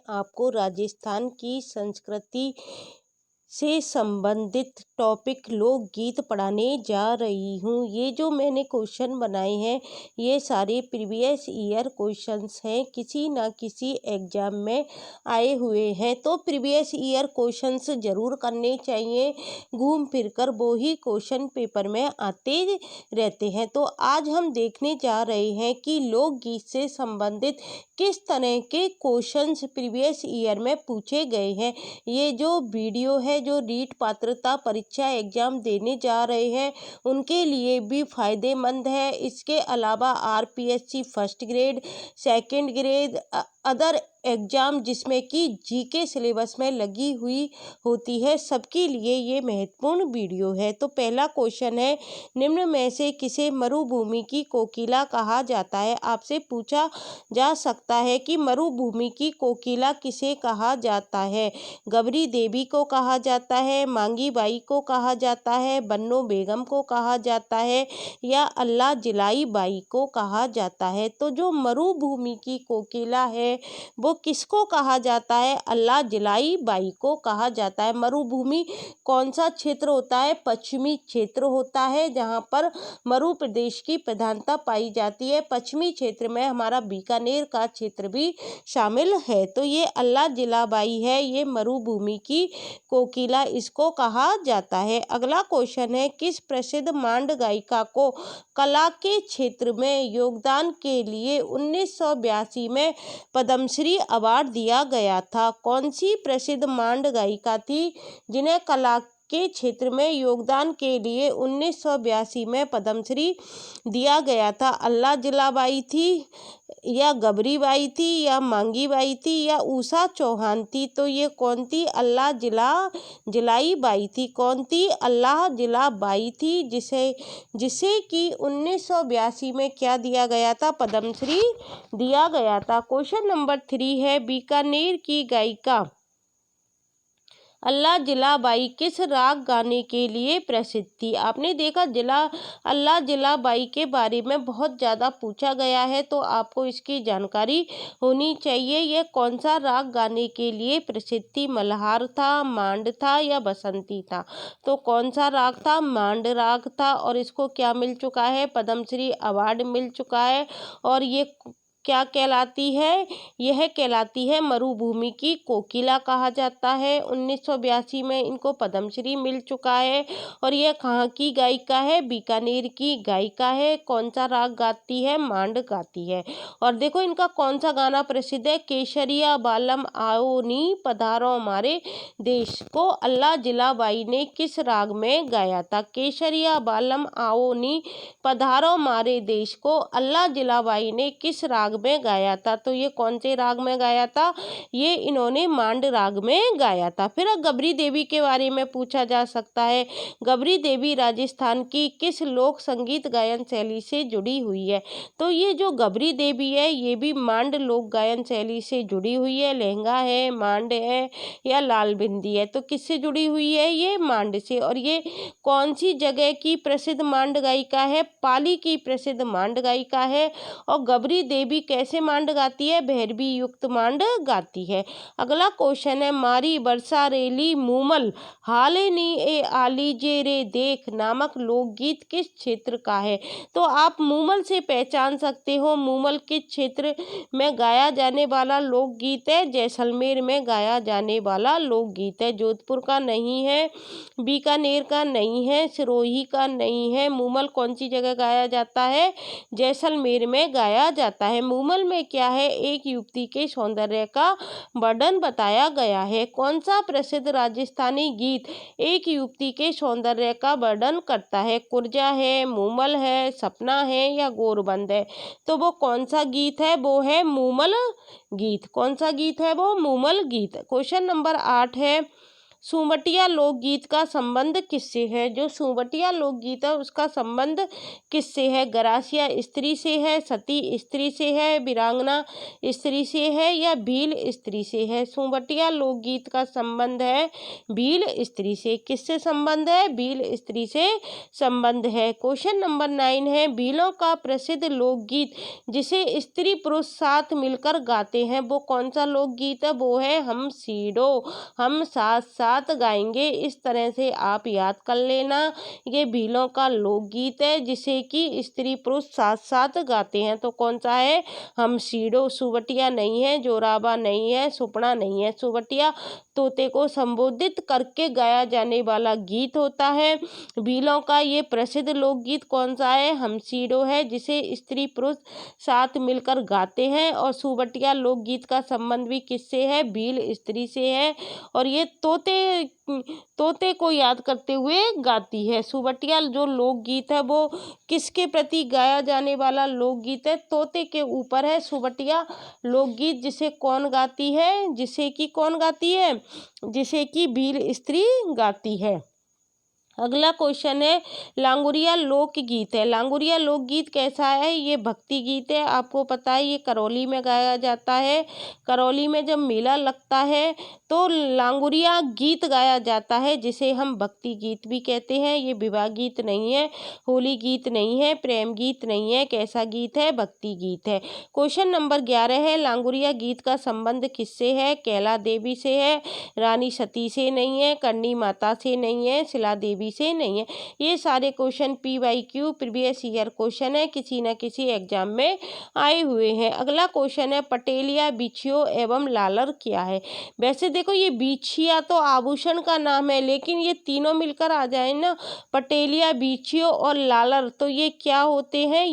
आपको राजस्थान की संस्कृति से संबंधित टॉपिक लोकगीत पढ़ाने जा रही हूँ। ये जो मैंने क्वेश्चन बनाए हैं ये सारे प्रीवियस ईयर क्वेश्चंस हैं, किसी ना किसी एग्जाम में आए हुए हैं। तो प्रीवियस ईयर क्वेश्चंस ज़रूर करने चाहिए, घूम फिर कर वो ही क्वेश्चन पेपर में आते रहते हैं। तो आज हम देखने जा रहे हैं कि लोकगीत से संबंधित किस तरह के क्वेश्चंस प्रीवियस ईयर में पूछे गए हैं। ये जो वीडियो है जो नीट पात्रता परीक्षा एग्जाम देने जा रहे हैं उनके लिए भी फायदेमंद है। इसके अलावा RPSC first grade, second grade, other exam जिसमें कि जीके सिलेबस में लगी हुई होती है, सबके लिए ये महत्वपूर्ण वीडियो है। तो पहला क्वेश्चन है, निम्न में से किसे मरुभूमि की कोकिला कहा जाता है। आपसे पूछा जा सकता है कि मरुभूमि की कोकिला किसे कहा जाता है। गबरी देवी को कहा जाता है, मांगी बाई को कहा जाता है, बन्नो बेगम को कहा जाता है या अल्लाह जिलाई बाई को कहा जाता है। तो जो मरुभूमि की कोकिला है वो किसको कहा जाता है, अल्लाह जिलाई बाई को कहा जाता है। मरुभूमि कौन सा क्षेत्र होता है, पश्चिमी क्षेत्र होता है जहाँ पर मरु प्रदेश की प्रधानता पाई जाती है। पश्चिमी क्षेत्र में हमारा बीकानेर का क्षेत्र भी शामिल है। तो ये अल्लाह जिलाबाई है, ये मरुभूमि की कोकिला इसको कहा जाता है। अगला क्वेश्चन है, किस प्रसिद्ध मांड गायिका को कला के क्षेत्र में योगदान के लिए 1982 में पद्मश्री अवार्ड दिया गया था। कौन सी प्रसिद्ध मांड गायिका थी जिन्हें कला के क्षेत्र में योगदान के लिए 1982 में पद्मश्री दिया गया था। अल्लाह जिलाबाई थी या गबरी बाई थी या मांगी बाई थी या उषा चौहान थी। तो ये कौन थी, अल्लाह जिलाई बाई थी। कौन थी, अल्लाह जिला बाई थी, जिसे कि 1982 में क्या दिया गया था, पद्मश्री दिया गया था। क्वेश्चन नंबर 3 है, बीकानेर की गायिका अल्लाह जिलाबाई किस राग गाने के लिए प्रसिद्ध थी। आपने देखा अल्लाह जिलाबाई के बारे में बहुत ज़्यादा पूछा गया है, तो आपको इसकी जानकारी होनी चाहिए। यह कौन सा राग गाने के लिए प्रसिद्ध थी, मल्हार था, मांड था या बसंती था। तो कौन सा राग था, मांड राग था, और इसको क्या मिल चुका है, पद्मश्री अवार्ड मिल चुका है। और ये क्या कहलाती है, यह कहलाती है मरुभूमि की कोकिला कहा जाता है। 1982 में इनको पद्मश्री मिल चुका है। और यह कहाँ की गायिका है, बीकानेर की गायिका है। कौन सा राग गाती है, मांड गाती है। और देखो इनका कौन सा गाना प्रसिद्ध है, केसरिया बालम आओ नी पधारो हमारे देश को अल्लाह जिलाबाई ने किस राग में गाया था। केसरिया बालम आओ नी पधारो हमारे देश को अल्लाह जिलाबाई ने किस राग में गाया था। तो ये कौन से राग में गाया था, ये इन्होंने मांड राग में गाया था। फिर गबरी देवी के बारे में पूछा जा सकता है, गबरी देवी राजस्थान की किस लोक संगीत गायन शैली से जुड़ी हुई है। तो ये जो गबरी देवी है ये भी मांड लोक गायन शैली से जुड़ी हुई है। लहंगा है, मांड है या लाल बिंदी है। तो किससे जुड़ी हुई है, ये मांड से। और ये कौन सी जगह की प्रसिद्ध मांड गायिका है, पाली की प्रसिद्ध मांड गायिका है। और गबरी देवी कैसे मांड गाती है, भैरवी युक्त मांड गाती है। अगला क्वेश्चन है, मारी बरसा रेली मूमल हाले नी ए आली जे रे देख नामक लोकगीत किस क्षेत्र का है। तो आप मूमल से पहचान सकते हो, मूमल किस क्षेत्र में गाया जाने वाला लोकगीत है, जैसलमेर में गाया जाने वाला लोकगीत है। जोधपुर का नहीं है, बीकानेर का नहीं है, सिरोही का नहीं है। मूमल कौन सी जगह गाया जाता है, जैसलमेर में गाया जाता है। मूमल में क्या है, एक युवती के सौंदर्य का वर्णन बताया गया है। कौन सा प्रसिद्ध राजस्थानी गीत एक युवती के सौंदर्य का वर्णन करता है, कुर्जा है, मूमल है, सपना है या गोरबंद है। तो वो कौन सा गीत है, वो है मूमल गीत। कौन सा गीत है वो, मूमल गीत। क्वेश्चन नंबर 8 है, सुमटिया लोकगीत का संबंध किससे है? जो सुमटिया लोकगीत है उसका संबंध किससे है? गरासिया स्त्री से है, सती स्त्री से है, वीरांगना स्त्री से है या भील स्त्री से है? सुमटिया लोकगीत का संबंध है भील स्त्री से। किससे संबंध है? भील स्त्री से संबंध है। क्वेश्चन नंबर 9 है, भीलों का प्रसिद्ध लोकगीत जिसे स्त्री पुरुष साथ मिलकर गाते हैं वो कौन सा लोकगीत है? वो है हम सीडो, हम साथ साथ गाएंगे। इस तरह से आप याद कर लेना। ये भीलों का लोकगीत है जिसे कि स्त्री पुरुष साथ साथ गाते हैं। तो कौन सा है? हम सीडो। सुवटिया नहीं है, जोराबा नहीं है, सुपड़ा नहीं है। सुवटिया तोते को संबोधित करके गाया जाने वाला गीत होता है। भीलों का ये प्रसिद्ध लोकगीत कौन सा है? हमसीडो है जिसे स्त्री पुरुष साथ मिलकर गाते हैं। और सुवटिया लोकगीत का संबंध भी किससे है? भील स्त्री से है। और ये तोते को याद करते हुए गाती है। सुवटिया जो लोकगीत है वो किसके प्रति गाया जाने वाला लोकगीत है? तोते के ऊपर है सुवटिया लोकगीत। जिसे कौन गाती है? जिसे कि कौन गाती है? जिसे कि भील स्त्री गाती है। अगला क्वेश्चन है, लांगुरिया लोकगीत है। लांगुरिया लोकगीत कैसा है? ये भक्ति गीत है। आपको पता है ये करौली में गाया जाता है। करौली में जब मेला लगता है तो लांगुरिया गीत गाया जाता है जिसे हम भक्ति गीत भी कहते हैं। ये विवाह गीत नहीं है, होली गीत नहीं है, प्रेम गीत नहीं है। कैसा गीत है? भक्ति गीत है। क्वेश्चन नंबर 11 है, लांगुरिया गीत का संबंध किससे है? कैला देवी से है, रानी सती से नहीं है, करणी माता से नहीं है, शिला देवी से नहीं है। ये सारे question PYQ previous year question है, किसी न किसी एग्जाम में आए हुए हैं। अगला क्वेश्चन है, पटेलिया, बिछियो एवं लालर क्या है? वैसे देखो ये बिछिया तो आभूषण का नाम है, लेकिन ये तीनों मिलकर आ जाए ना, पटेलिया, बिछियो और लालर, तो ये क्या होते हैं?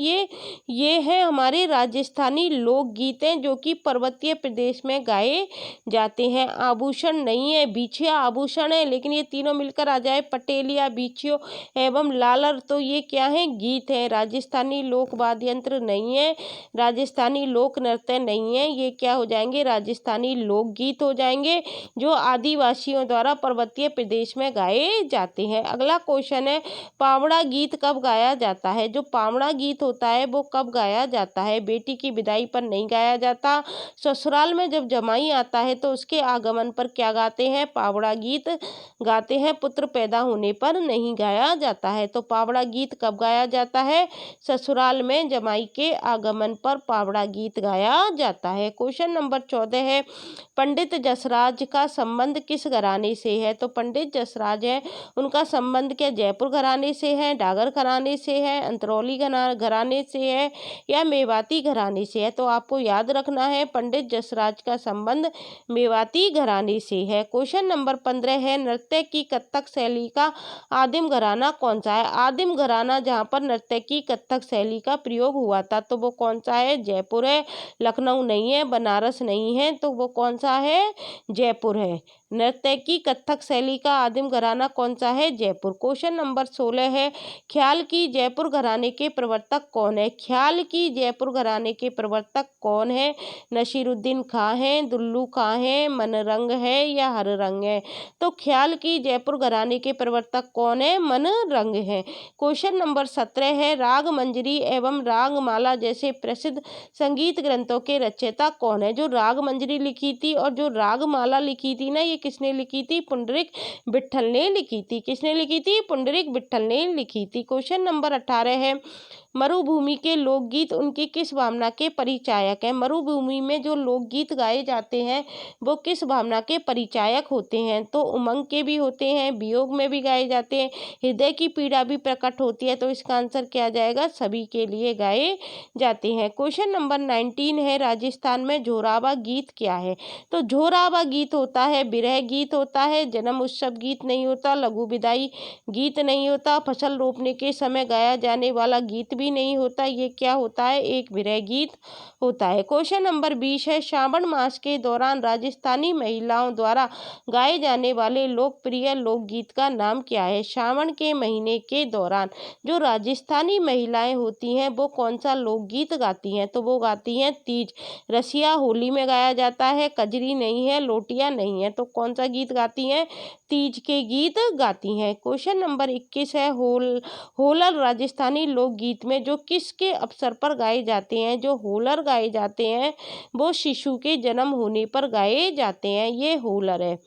ये है हमारे राजस्थानी लोकगीत हैं जो कि पर्वतीय प्रदेश में गाए जाते हैं। आभूषण नहीं है, बिछिया आभूषण है, लेकिन ये तीनों मिलकर आ जाए पटेलिया, बिछियो एवं लालर, तो ये क्या है? गीत है। राजस्थानी लोक वाद्य यंत्र नहीं है, राजस्थानी लोक नृत्य नहीं है। ये क्या हो जाएंगे? राजस्थानी लोकगीत हो जाएंगे जो आदिवासियों द्वारा पर्वतीय प्रदेश में गाए जाते हैं। अगला क्वेश्चन है, पावड़ा गीत कब गाया जाता है? जो पावड़ा गीत होता है वो कब गाया जाता है? बेटी की विदाई पर नहीं गाया जाता। ससुराल में जब जमाई आता है तो उसके आगमन पर क्या गाते हैं? पावड़ा गीत गाते हैं। पुत्र पैदा होने पर नहीं गाया जाता है। तो पावड़ा गीत कब गाया जाता है? ससुराल में जमाई के आगमन पर पावड़ा गीत गाया जाता है। क्वेश्चन नंबर 14 है, पंडित जसराज का संबंध किस घराने से है? तो पंडित जसराज है उनका संबंध क्या जयपुर घराने से है, डागर घराने से है, अंतरौली घराने से है या मेवाती घराने से है? तो आपको याद रखना है पंडित जसराज का संबंध मेवाती घराने से है। क्वेश्चन नंबर 15 है, नृत्य की कथक शैली का आदिम घराना कौन सा है? आदिम घराना जहाँ पर नृत्य की कथक शैली का प्रयोग हुआ था तो वो कौन सा है? जयपुर है। लखनऊ नहीं है, बनारस नहीं है, तो वो कौन सा है? जयपुर है। नृत्य की कथक शैली का आदिम घराना कौन सा है? जयपुर। क्वेश्चन नंबर 16 है, ख्याल की जयपुर घराने के प्रवर्तक कौन है? ख्याल की जयपुर घराने के प्रवर्तक कौन है? नसीरुद्दीन खां है, दुल्लू खां है, मनरंग है या हररंग है? तो ख्याल की जयपुर घराने के प्रवर्तक कौन है? मनरंग है। क्वेश्चन नंबर 17 है, राग मंजरी एवं रागमाला जैसे प्रसिद्ध संगीत ग्रंथों के रचयिता कौन है? जो राग मंजरी लिखी थी और जो रागमाला लिखी थी ना, ये किसने लिखी थी? पुंडरीक विट्ठल ने लिखी थी। किसने लिखी थी? पुंडरीक विट्ठल ने लिखी थी। क्वेश्चन नंबर 18 है, मरुभूमि के लोकगीत उनकी किस भावना के परिचायक हैं? मरुभूमि में जो लोकगीत गाए जाते हैं वो किस भावना के परिचायक होते हैं? तो उमंग के भी होते हैं, वियोग में भी गाए जाते हैं, हृदय की पीड़ा भी प्रकट होती है। तो इसका आंसर क्या आ जाएगा? सभी के लिए गाए जाते हैं। क्वेश्चन नंबर 19 है, राजस्थान में जोरावा गीत क्या है? तो जोरावा गीत होता है, विरह गीत होता है, जन्म उत्सव गीत नहीं होता, लघु विदाई गीत नहीं होता, फसल रोपने के समय गाया जाने वाला गीत भी भी नहीं होता। ये क्या होता है? एक विरह गीत होता है। क्वेश्चन नंबर 20 है, श्रावण मास के दौरान राजस्थानी महिलाओं द्वारा गाए जाने वाले लोकप्रिय लोकगीत का नाम क्या है? श्रावण के महीने के दौरान जो राजस्थानी महिलाएं होती हैं वो कौन सा लोकगीत गाती हैं? तो वो गाती हैं तीज। रसिया होली में गाया जाता है, कजरी नहीं है, लोटिया नहीं है, तो कौन सा गीत गाती हैं? तीज के गीत गाती हैं। क्वेश्चन नंबर 21 है, होलर राजस्थानी लोकगीत में जो किसके अवसर पर गाए जाते हैं? जो होलर गाए जाते हैं वो शिशु के जन्म होने पर गाए जाते हैं। ये होलर है।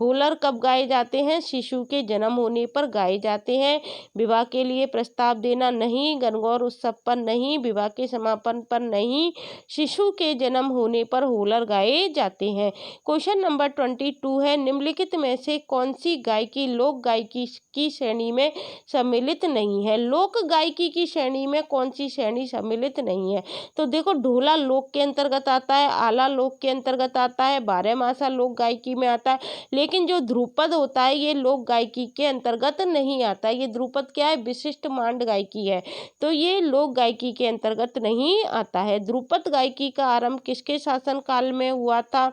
होलर कब गाए जाते हैं? शिशु के जन्म होने पर गाए जाते हैं। विवाह के लिए प्रस्ताव देना नहीं, गणगौर उत्सव पर नहीं, विवाह के समापन पर नहीं, शिशु के जन्म होने पर होलर गाए जाते हैं। क्वेश्चन नंबर 22 है, निम्नलिखित में से कौन सी गायकी लोक गायकी की श्रेणी में सम्मिलित नहीं है? लोक गायकी की श्रेणी में कौन सी श्रेणी सम्मिलित नहीं है? तो देखो, ढोला लोक के अंतर्गत आता है, आला लोक के अंतर्गत आता है, बारहमासा लोक गायकी में आता है, लेकिन जो ध्रुपद होता है ये लोक गायकी के अंतर्गत नहीं आता। ये ध्रुपद क्या है? विशिष्ट मांड गायकी है, तो ये लोक गायकी के अंतर्गत नहीं आता है। ध्रुपद गायकी का आरंभ किसके शासन काल में हुआ था?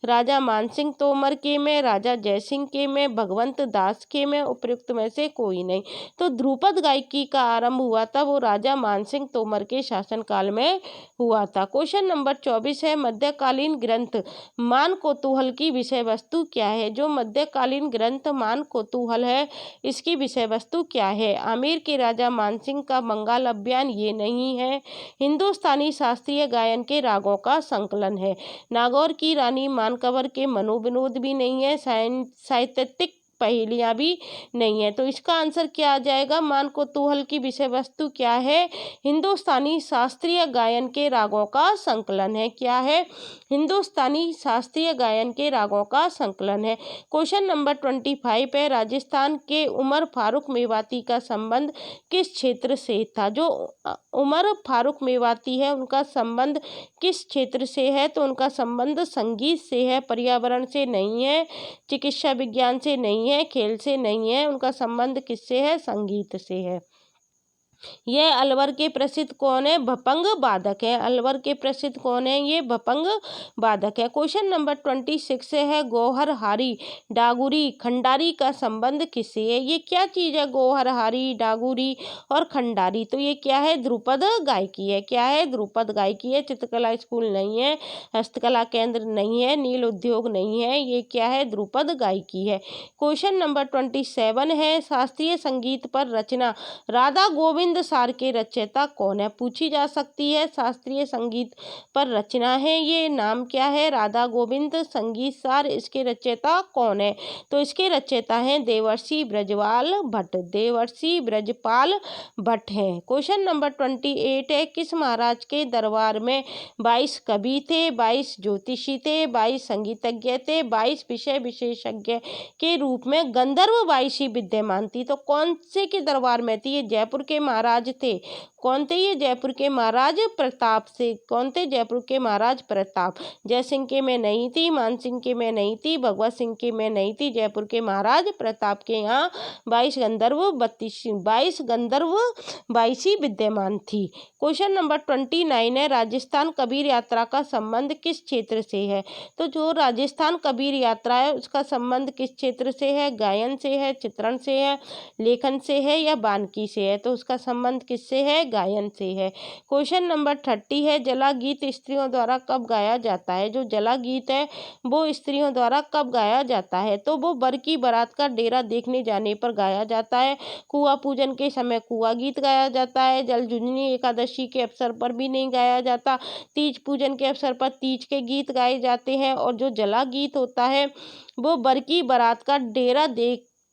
राजा मानसिंह तोमर के में, राजा जयसिंह के में, भगवंत दास के में, उपयुक्त में से कोई नहीं। तो ध्रुपद गायकी का आरंभ हुआ था वो राजा मानसिंह तोमर के शासन काल में हुआ था। क्वेश्चन नंबर 24 है, मध्यकालीन ग्रंथ मान कौतूहल की विषय वस्तु क्या है? जो मध्यकालीन ग्रंथ मान कौतूहल है इसकी विषय वस्तु क्या है? आमेर के राजा मानसिंह का बंगाल अभियान ये नहीं है। हिंदुस्तानी शास्त्रीय गायन के रागों का संकलन है। नागौर की रानी मानकवर के मनोविनोद भी नहीं है। साहित्यिक पहेलियां भी नहीं है। तो इसका आंसर क्या आ जाएगा? मान कौतूहल की विषय वस्तु क्या है? हिंदुस्तानी शास्त्रीय गायन के रागों का संकलन है। क्या है? हिंदुस्तानी शास्त्रीय गायन के रागों का संकलन है। क्वेश्चन नंबर 25 है, राजस्थान के उमर फारूक मेवाती का संबंध किस क्षेत्र से था? जो उमर फारूक मेवाती है उनका संबंध किस क्षेत्र से है? तो उनका संबंध संगीत से है, पर्यावरण से नहीं है, चिकित्सा विज्ञान से नहीं है, खेल से नहीं है। उनका संबंध किससे है? संगीत से है। यह अलवर के प्रसिद्ध कौन है? भपंग वादक है। अलवर के प्रसिद्ध कौन है? ये भपंग वादक है। क्वेश्चन नंबर 26 है, गौहरहारी डागुरी खंडारी का संबंध किससे है? ये क्या चीज है? गौहरहारी डागुरी और खंडारी, तो ये क्या है? ध्रुपद गायकी है। क्या है? ध्रुपद गायकी है। चित्रकला स्कूल नहीं है, हस्तकला केंद्र नहीं है, नील उद्योग नहीं है, ये क्या है? ध्रुपद गायकी है। क्वेश्चन नंबर 27 है, शास्त्रीय संगीत पर रचना राधा गोविंद सार के रचयिता कौन है? पूछी जा सकती है। शास्त्रीय संगीत पर रचना है, ये नाम क्या है? राधा गोविंद संगीत सार। इसके रचयिता कौन है? तो इसके रचयिता हैं देवर्षि ब्रजपाल भट्ट। देवर्षि ब्रजपाल भट्ट हैं। क्वेश्चन नंबर 28 है, किस महाराज के दरबार में 22 कवि थे, 22 ज्योतिषी थे, 22 संगीतज्ञ थे, 22 विषय विशेषज्ञ के रूप में गंधर्व 22 विद्यमान थी? तो कौन से के दरबार में थी? ये जयपुर के महाराज थे। कौन थे ये? जयपुर के महाराज प्रताप से। कौन थे? जयपुर के महाराज प्रताप। जयसिंह के में नहीं थी, मानसिंह के में नहीं थी, भगवत सिंह के में नहीं थी, जयपुर के महाराज प्रताप के यहाँ 22 गंधर्व 22 विद्यमान थी। क्वेश्चन नंबर 29 है, राजस्थान कबीर यात्रा का संबंध किस क्षेत्र से है? तो जो राजस्थान कबीर यात्रा है उसका संबंध किस क्षेत्र से है? गायन से है, चित्रण से है, लेखन से है या वानिकी से है? तो उसका संबंध किससे है? गायन से है। क्वेश्चन नंबर 30 है, जला गीत स्त्रियों द्वारा कब गाया जाता है? जो जला गीत है वो स्त्रियों द्वारा कब गाया जाता है? तो वो बर की बारात का डेरा देखने जाने पर गाया जाता है। कुआं पूजन के समय कुआं गीत गाया जाता है। जलझुलनी एकादशी के अवसर पर भी नहीं गाया जाता। तीज पूजन के अवसर पर तीज के गीत गाए जाते हैं। और जो जला गीत होता है वो बर की बारात का डेरा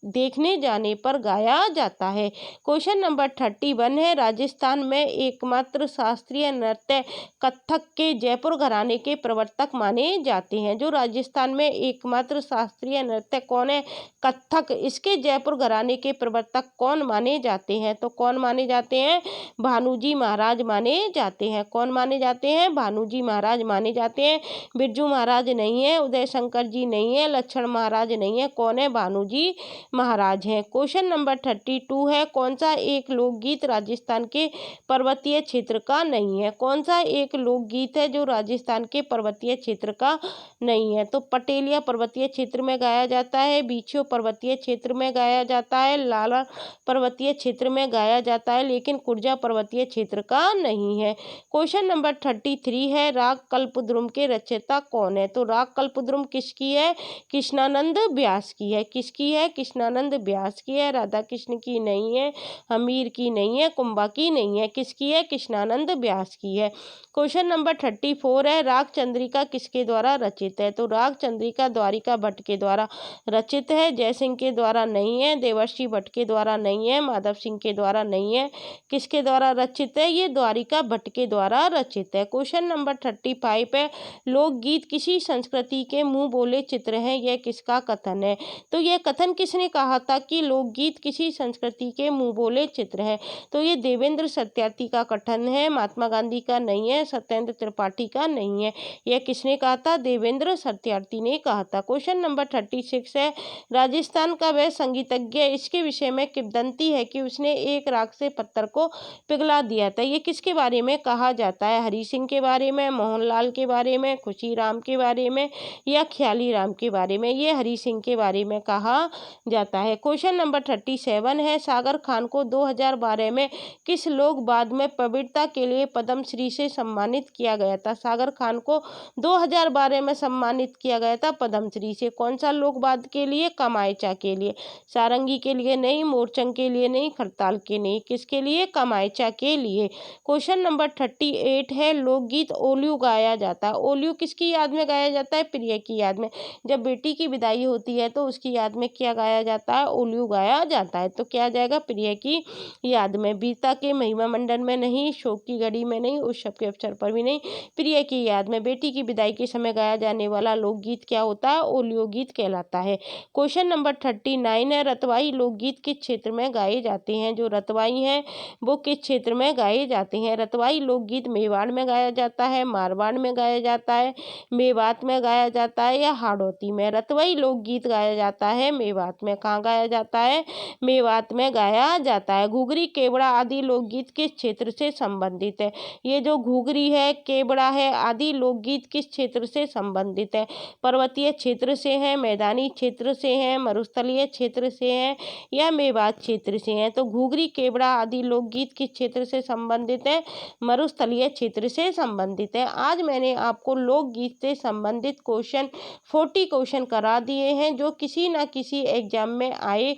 देखने जाने पर गाया जाता है। क्वेश्चन नंबर 31 है, राजस्थान में एकमात्र शास्त्रीय नृत्य कथक के जयपुर घराने के प्रवर्तक माने जाते हैं। जो राजस्थान में एकमात्र शास्त्रीय नृत्य कौन है? कथक। इसके जयपुर घराने के प्रवर्तक कौन माने जाते हैं? तो कौन माने जाते हैं? भानुजी महाराज माने जाते हैं। कौन माने जाते हैं? भानुजी महाराज माने जाते हैं। बिरजू महाराज नहीं है, उदय शंकर जी नहीं है, लक्ष्मण महाराज नहीं है। कौन है? भानुजी महाराज हैं। क्वेश्चन नंबर 32 है, कौन सा एक लोकगीत राजस्थान के पर्वतीय क्षेत्र का नहीं है? कौन सा एक लोकगीत है जो राजस्थान के पर्वतीय क्षेत्र का नहीं है? तो पटेलिया पर्वतीय क्षेत्र में गाया जाता है, बीछो पर्वतीय क्षेत्र में गाया जाता है, लाला पर्वतीय क्षेत्र में गाया जाता है, लेकिन कुर्जा पर्वतीय क्षेत्र का नहीं है। क्वेश्चन नंबर 33 है, राग कल्पद्रुम के रचयिता कौन है? तो राग कल्पद्रुम किसकी है? कृष्णानंद व्यास की है। किसकी है? कृष्णानंद व्यास की है। राधा कृष्ण की नहीं है, हमीर की नहीं है, कुंभा की नहीं है। किसकी है? कृष्णानंद व्यास की है। क्वेश्चन नंबर 34 है, राग चंद्रिका किसके द्वारा रचित है? तो राग चंद्रिका द्वारिका भट्ट के द्वारा रचित है, जयसिंह के द्वारा नहीं है, देवर्षि भट्ट के द्वारा नहीं है, माधव सिंह के द्वारा नहीं है। किसके द्वारा रचित है? ये द्वारिका भट्ट के द्वारा रचित है। क्वेश्चन नंबर 35 है, लोकगीत किसी संस्कृति के मुंह बोले चित्र हैं, यह किसका कथन है? तो यह कथन किसने कहा था कि लोकगीत किसी संस्कृति के मुंह बोले चित्र है? तो ये देवेंद्र सत्यार्थी का कथन है, महात्मा गांधी का नहीं है, सत्येंद्र त्रिपाठी का नहीं है। यह किसने कहा था? देवेंद्र सत्यार्थी ने कहा था। क्वेश्चन नंबर 36 है, राजस्थान का वह संगीतज्ञ इसके विषय में किंवदंती है कि उसने एक राग से पत्थर को पिघला दिया था। ये किसके बारे में कहा जाता है? हरि सिंह के बारे में, मोहनलाल के बारे में, खुशी राम के बारे में या ख्याली राम के बारे में? ये हरि सिंह के बारे में कहा जाता है। क्वेश्चन नंबर 37 है, सागर खान को 2012 में किस लोक वाद्य में प्रवीणता के लिए पद्मश्री से सम्मानित किया गया था? सागर खान को 2012 में सम्मानित किया गया था पद्मश्री से। कौन सा लोक वाद्य के लिए? कमायचा के लिए। सारंगी के लिए नहीं, मोरचंग के लिए नहीं, खरताल के नहीं। किसके लिए? कमायचा के लिए। क्वेश्चन नंबर 38 है, लोकगीत ओलियो गाया जाता है। ओलियो किसकी याद में गाया जाता है? प्रिय की याद में। जब बेटी की विदाई होती है तो उसकी याद में क्या गाया जाता है? ओलियो गाया जाता है। तो क्या आ जाएगा? प्रिय की याद में। वीरता के महिमा मंडन में नहीं, शोक की घड़ी में नहीं, उत्सव के अवसर पर भी नहीं, प्रिय की याद में। बेटी की विदाई के समय गाया जाने वाला लोकगीत क्या होता है? ओलियो गीत कहलाता है। क्वेश्चन नंबर 39 है, रतवाई लोकगीत किस क्षेत्र में गाए जाते हैं? जो रतवाई हैं वो किस क्षेत्र में गाए जाते हैं? रतवाई लोकगीत मेवाड़ में गाया जाता है, मारवाड़ में गाया जाता है, मेवात में गाया जाता है या हाड़ौती में? रतवाई लोकगीत गाया जाता है मेवात में। कहाँ गाया जाता है? मेवात में गाया जाता है। घुघरी, केवड़ा आदि लोकगीत किस क्षेत्र से संबंधित है? ये जो घुघरी है, केवड़ा है आदि लोकगीत किस क्षेत्र से संबंधित है? पर्वतीय क्षेत्र से हैं, मैदानी क्षेत्र से हैं, मरुस्थलीय क्षेत्र से हैं या मेवात क्षेत्र से हैं? तो घुघरी, केवड़ा आदि लोकगीत किस क्षेत्र से संबंधित है? मरुस्थलीय क्षेत्र से संबंधित है। आज मैंने आपको लोकगीत से संबंधित 40 क्वेश्चन करा दिए हैं जो किसी न किसी एग्जाम में आए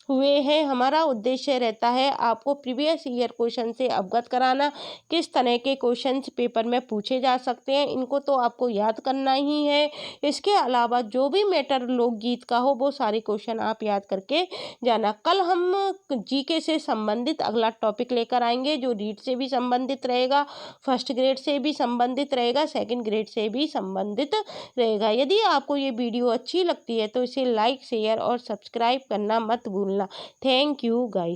हुए हैं। हमारा उद्देश्य रहता है आपको प्रीवियस ईयर क्वेश्चन से अवगत कराना, किस तरह के क्वेश्चन पेपर में पूछे जा सकते हैं, इनको तो आपको याद करना ही है। इसके अलावा जो भी मैटर लोकगीत का हो वो सारे क्वेश्चन आप याद करके जाना। कल हम जीके से संबंधित अगला टॉपिक लेकर आएंगे जो रीड से भी संबंधित रहेगा, फर्स्ट ग्रेड से भी संबंधित रहेगा, सेकंड ग्रेड से भी संबंधित रहेगा। यदि आपको ये वीडियो अच्छी लगती है तो इसे लाइक, शेयर और सब्सक्राइब करना मत भूलना। Thank you guys.